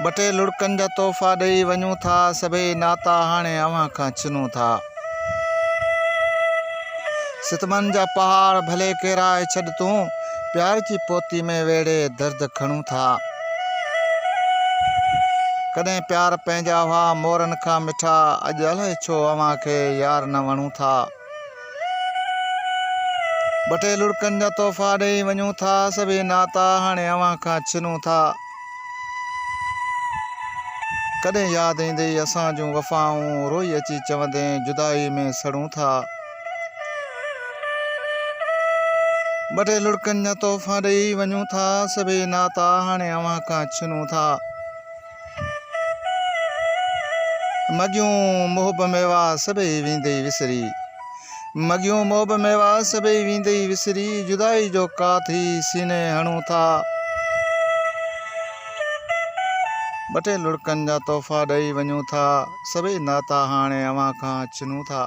ॿ टे लुड़कनि जा तोहफ़ा ॾेई वञूं था, सभई नाता हाणे अव्हां खां छिनूं था। सितमनि जा पहाड़ भले किराए छॾ तूं, प्यार जी पोती में वेड़े दर्द खणूं था। कॾहिं प्यार पंहिंजा हुआ मोरनि खां मिठा, अॼु अलाए छो अव्हां खे यार न वणूं था। ॿ टे लुड़कनि जा तोहफ़ा ॾेई वञूं था, सभई नाता हाणे अव्हां खां छिनूं था। कॾहिं यादि ईंदे असां जूं वफ़ाऊं, रोई अची चवंदे जुदाई में सड़ूं था। ॿ टे लुड़कनि जा तोहफ़ा ॾेई वञूं था, सभई नाता हाणे अव्हां खां छिनूं था। मॻियूं मोहब मेवा सभई वेंदे विसरी, मॻियूं मोहब मेवा सभई वेंदे विसरी, जुदाई जो काथी सीने हणूं था। ॿ टे लुड़कनि जा तोहफ़ा ॾेई वञूं था, सभई नाता हाणे अव्हां खां छिनूं था।